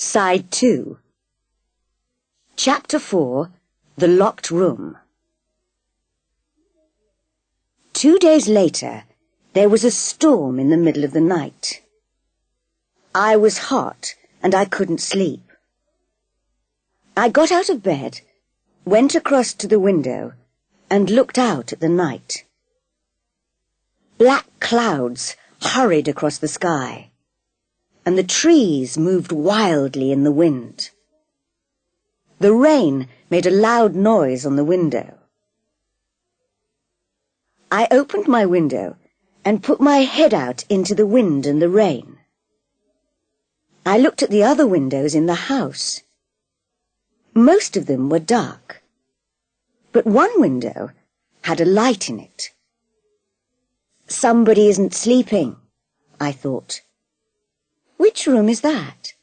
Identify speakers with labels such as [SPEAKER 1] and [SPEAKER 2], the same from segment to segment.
[SPEAKER 1] Side 2. Chapter 4. The Locked Room. 2 days later, there was a storm in the middle of the night. I was hot and I couldn't sleep. I got out of bed, went across to the window and looked out at the night. Black clouds hurried across the sky, and the trees moved wildly in the wind. The rain made a loud noise on the window. I opened my window and put my head out into the wind and the rain. I looked at the other windows in the house. Most of them were dark, but one window had a light in it. Somebody isn't sleeping, I thought. Which room is that?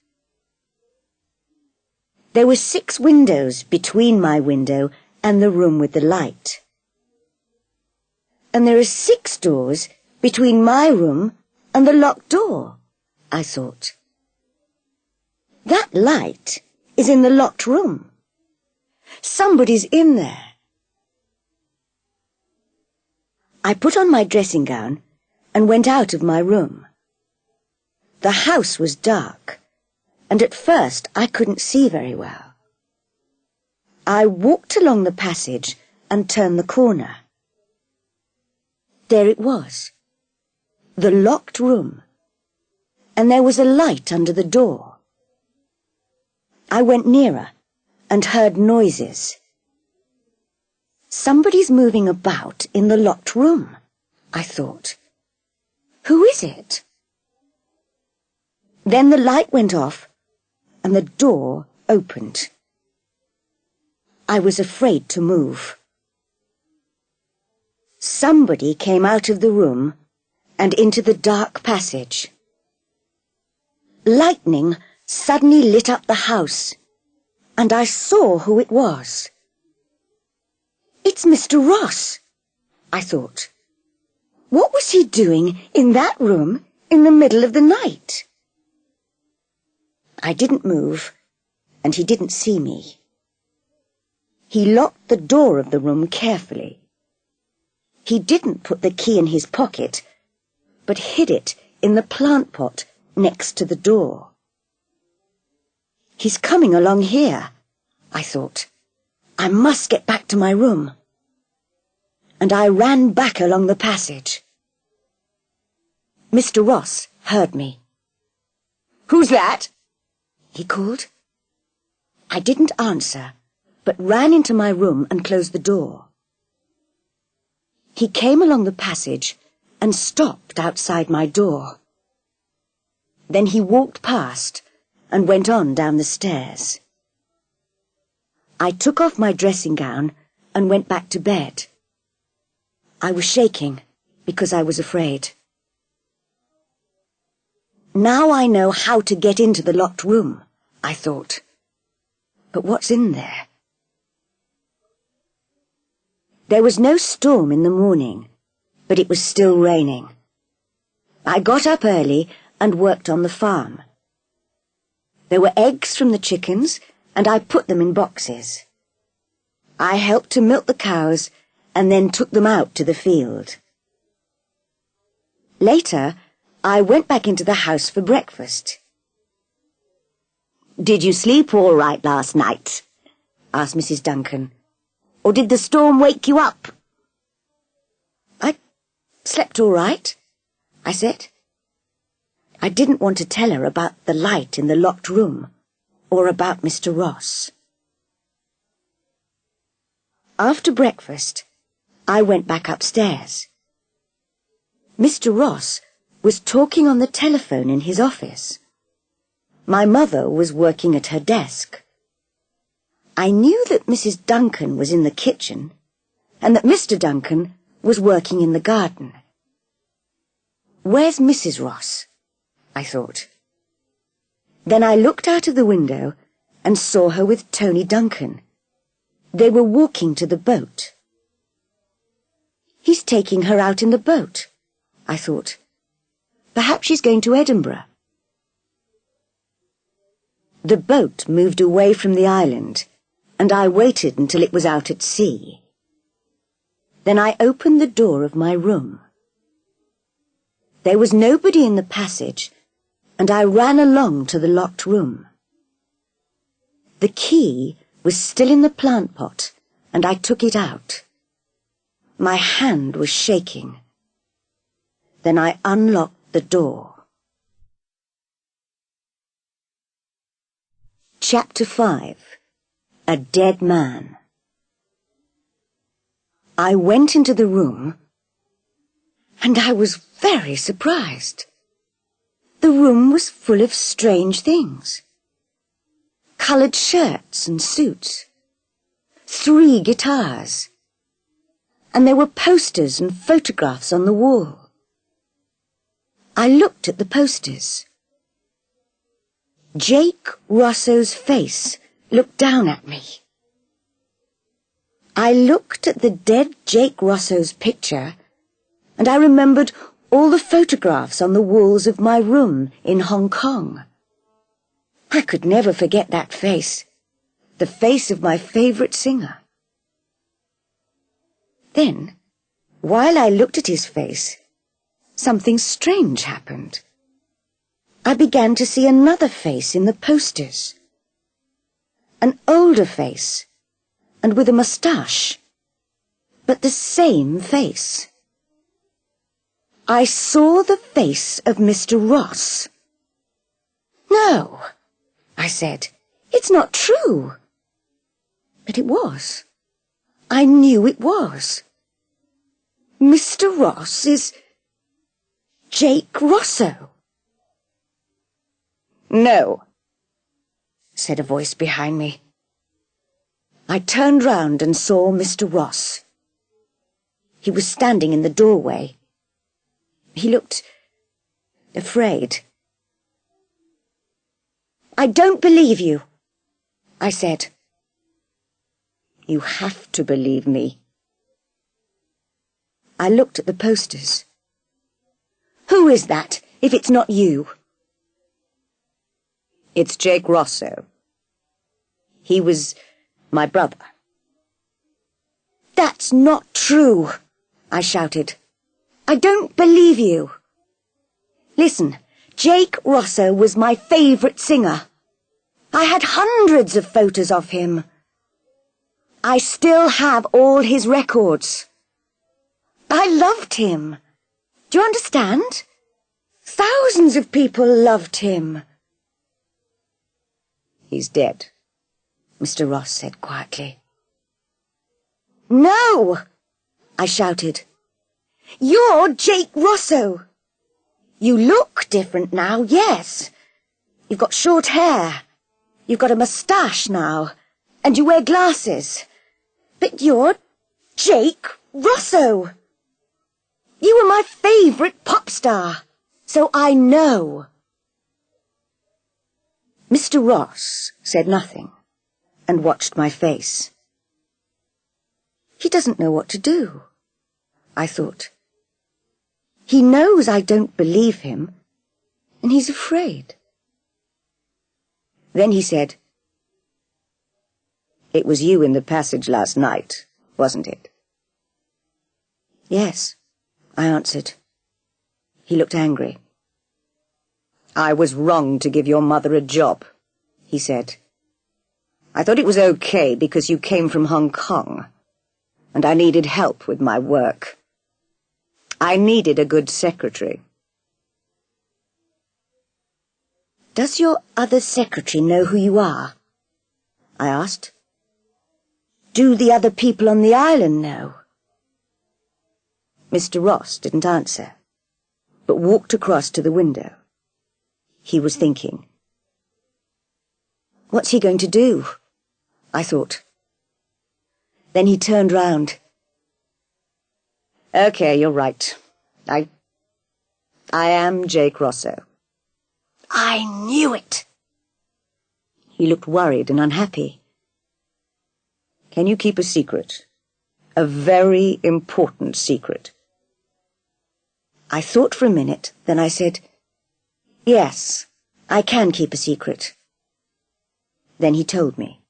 [SPEAKER 1] There were 6 windows between my window and the room with the light. And there are 6 doors between my room and the locked door, I thought. That light is in the locked room. Somebody's in there. I put on my dressing gown and went out of my room. The house was dark, and at first I couldn't see very well. I walked along the passage and turned the corner. There it was, the locked room, and there was a light under the door. I went nearer and heard noises. Somebody's moving about in the locked room, I thought. Who is it? Then the light went off and the door opened. I was afraid to move. Somebody came out of the room and into the dark passage. Lightning suddenly lit up the house, and I saw who it was. It's Mr. Ross, I thought. What was he doing in that room in the middle of the night? I didn't move, and he didn't see me. He locked the door of the room carefully. He didn't put the key in his pocket, but hid it in the plant pot next to the door. He's coming along here, I thought. I must get back to my room. And I ran back along the passage. Mr. Ross heard me. "Who's that?" he called. I didn't answer, but ran into my room and closed the door. He came along the passage and stopped outside my door. Then he walked past and went on down the stairs. I took off my dressing gown and went back to bed. I was shaking because I was afraid. Now I know how to get into the locked room, I thought. But what's in there? There was no storm in the morning, but it was still raining. I got up early and worked on the farm. There were eggs from the chickens, and I put them in boxes. I helped to milk the cows and then took them out to the field. Later, I went back into the house for breakfast. "Did you sleep all right last night?" asked Mrs. Duncan. "Or did the storm wake you up?" "I slept all right," I said. I didn't want to tell her about the light in the locked room or about Mr. Ross. After breakfast, I went back upstairs. Mr. Ross was talking on the telephone in his office. My mother was working at her desk. I knew that Mrs. Duncan was in the kitchen and that Mr. Duncan was working in the garden. "Where's Mrs. Ross?" I thought. Then I looked out of the window and saw her with Tony Duncan. They were walking to the boat. "He's taking her out in the boat," I thought. "Perhaps she's going to Edinburgh." The boat moved away from the island, and I waited until it was out at sea. Then I opened the door of my room. There was nobody in the passage, and I ran along to the locked room. The key was still in the plant pot, and I took it out. My hand was shaking. Then I unlocked the door. Chapter 5. A Dead Man. I went into the room, and I was very surprised. The room was full of strange things. Coloured shirts and suits. 3 guitars. And there were posters and photographs on the wall. I looked at the posters. Jake Rosso's face looked down at me. I looked at the dead Jake Rosso's picture, and I remembered all the photographs on the walls of my room in Hong Kong. I could never forget that face, the face of my favourite singer. Then, while I looked at his face, something strange happened. I began to see another face in the posters. An older face, and with a moustache, but the same face. I saw the face of Mr. Ross. "No," I said, "it's not true." But it was. I knew it was. Mr. Ross is Jake Rosso. "No," said a voice behind me. I turned round and saw Mr. Ross. He was standing in the doorway. He looked afraid. "I don't believe you," I said. "You have to believe me." I looked at the posters. "Who is that, if it's not you?" "It's Jake Rosso. He was my brother." "That's not true," I shouted. "I don't believe you. Listen, Jake Rosso was my favourite singer. I had hundreds of photos of him. I still have all his records. I loved him. Do you understand? Thousands of people loved him." "He's dead," Mr. Ross said quietly. "No!" I shouted. "You're Jake Rosso. You look different now, yes. You've got short hair. You've got a moustache now, and you wear glasses. But you're Jake Rosso. You were my favourite pop star, so I know." Mr. Ross said nothing and watched my face. He doesn't know what to do, I thought. He knows I don't believe him, and he's afraid. Then he said, "It was you in the passage last night, wasn't it?" "Yes," I answered. He looked angry. "I was wrong to give your mother a job," he said. "I thought it was okay because you came from Hong Kong, and I needed help with my work. I needed a good secretary." "Does your other secretary know who you are?" I asked. "Do the other people on the island know?" Mr. Ross didn't answer, but walked across to the window. He was thinking. What's he going to do? I thought. Then he turned round. Okay, you're right. I am Jake Rosso. I knew it. He looked worried and unhappy. Can you keep a secret? A very important secret. I thought for a minute, then I said, yes, I can keep a secret. Then he told me.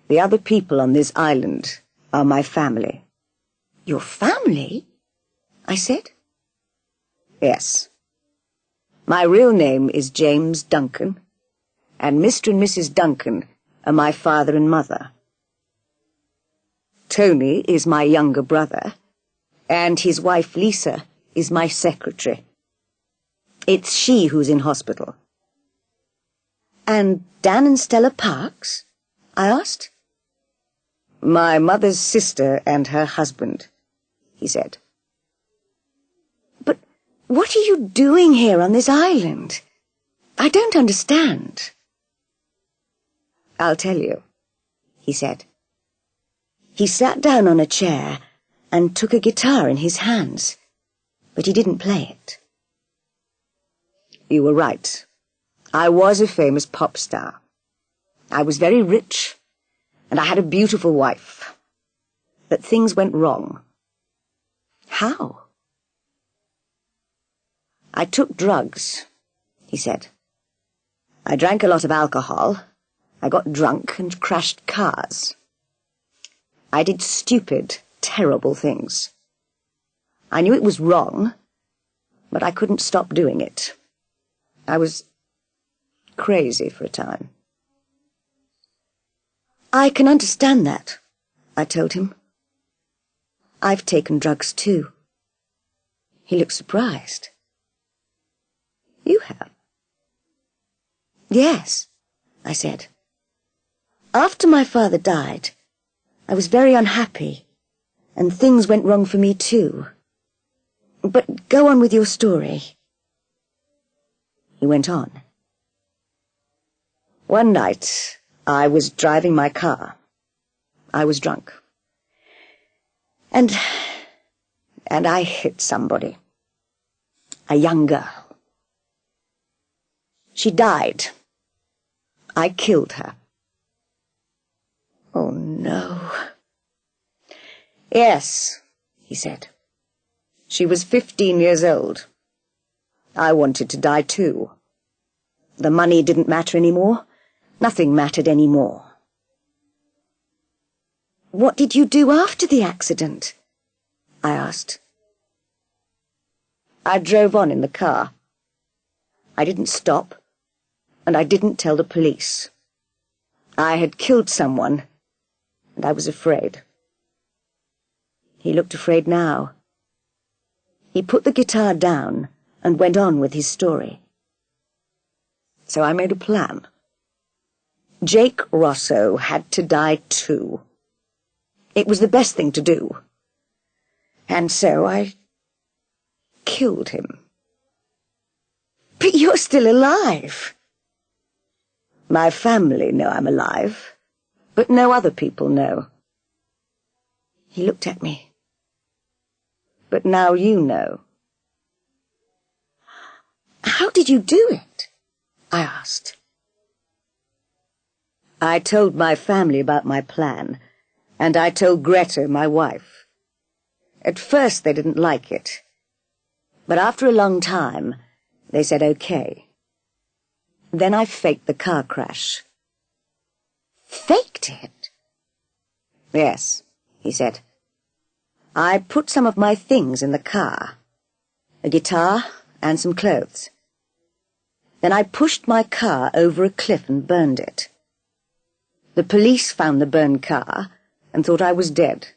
[SPEAKER 1] The other people on this island are my family. Your family? I said. Yes. My real name is James Duncan, and Mr. and Mrs. Duncan are my father and mother. Tony is my younger brother, and his wife Lisa is my secretary. It's she who's in hospital. And Dan and Stella Parks? I asked. My mother's sister and her husband, he said. But what are you doing here on this island? I don't understand. I'll tell you, he said. He sat down on a chair and took a guitar in his hands, but he didn't play it. You were right. I was a famous pop star. I was very rich, and I had a beautiful wife. But things went wrong. How? I took drugs, he said. I drank a lot of alcohol. I got drunk and crashed cars. I did stupid, terrible things. I knew it was wrong, but I couldn't stop doing it. I was crazy for a time. I can understand that, I told him. I've taken drugs too. He looked surprised. You have? Yes, I said. After my father died, I was very unhappy, and things went wrong for me too. But go on with your story. He went on. One night, I was driving my car. I was drunk. And I hit somebody. A young girl. She died. I killed her. Oh, no. Yes, he said. She was 15 years old. I wanted to die too. The money didn't matter anymore. Nothing mattered anymore. What did you do after the accident? I asked. I drove on in the car. I didn't stop, and I didn't tell the police. I had killed someone, and I was afraid. He looked afraid now. He put the guitar down and went on with his story. So I made a plan. Jake Rosso had to die too. It was the best thing to do. And so I killed him. But you're still alive. My family know I'm alive, but no other people know. He looked at me. But now you know. How did you do it? I asked. I told my family about my plan, and I told Greta, my wife. At first they didn't like it, but after a long time, they said okay. Then I faked the car crash. Faked it? Yes, he said. I put some of my things in the car, a guitar and some clothes. Then I pushed my car over a cliff and burned it. The police found the burned car and thought I was dead.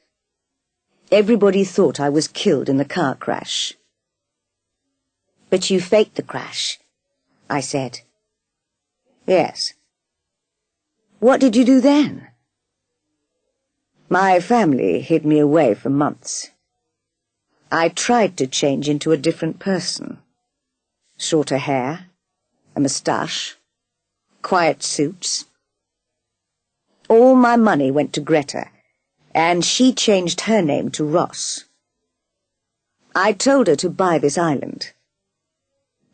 [SPEAKER 1] Everybody thought I was killed in the car crash. But you faked the crash, I said. Yes. What did you do then? My family hid me away for months. I tried to change into a different person. Shorter hair, a moustache, quiet suits. All my money went to Greta, and she changed her name to Ross. I told her to buy this island.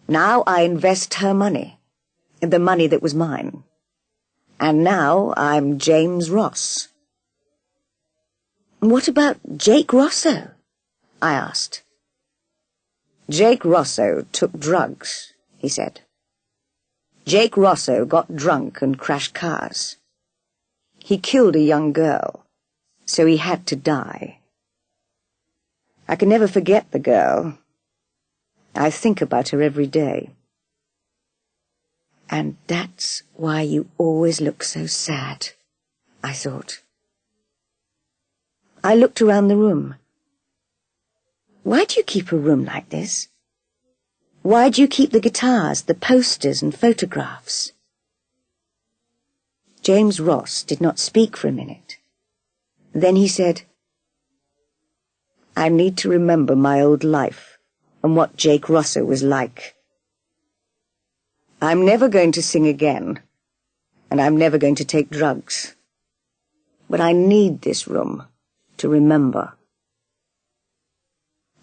[SPEAKER 1] Now I invest her money, the money that was mine. And now I'm James Ross. What about Jake Rosso? I asked. Jake Rosso took drugs, he said. Jake Rosso got drunk and crashed cars. He killed a young girl, so he had to die. I can never forget the girl. I think about her every day. And that's why you always look so sad, I thought. I looked around the room. Why do you keep a room like this? Why do you keep the guitars, the posters and photographs? James Ross did not speak for a minute. Then he said, I need to remember my old life and what Jake Rosso was like. I'm never going to sing again, and I'm never going to take drugs. But I need this room to remember.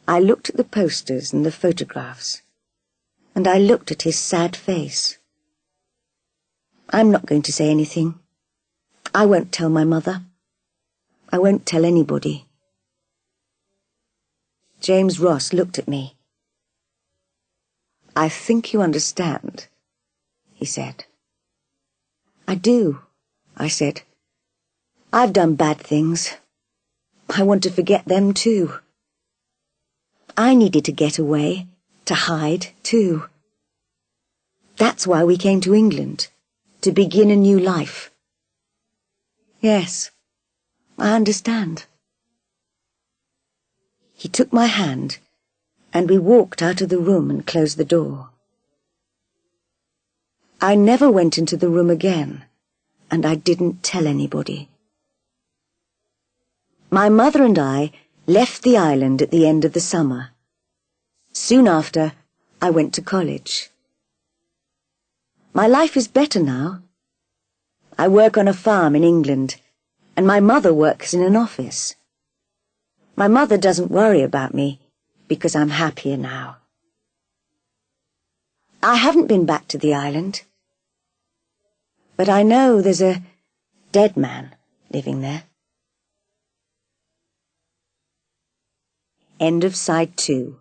[SPEAKER 1] I looked at the posters and the photographs, and I looked at his sad face. I'm not going to say anything. I won't tell my mother. I won't tell anybody. James Ross looked at me. I think you understand, he said. I do, I said. I've done bad things. I want to forget them too. I needed to get away, to hide too. That's why we came to England, to begin a new life. Yes, I understand. He took my hand, and we walked out of the room and closed the door. I never went into the room again, and I didn't tell anybody. My mother and I left the island at the end of the summer. Soon after, I went to college. My life is better now. I work on a farm in England, and my mother works in an office. My mother doesn't worry about me because I'm happier now. I haven't been back to the island, but I know there's a dead man living there. End of Side 2.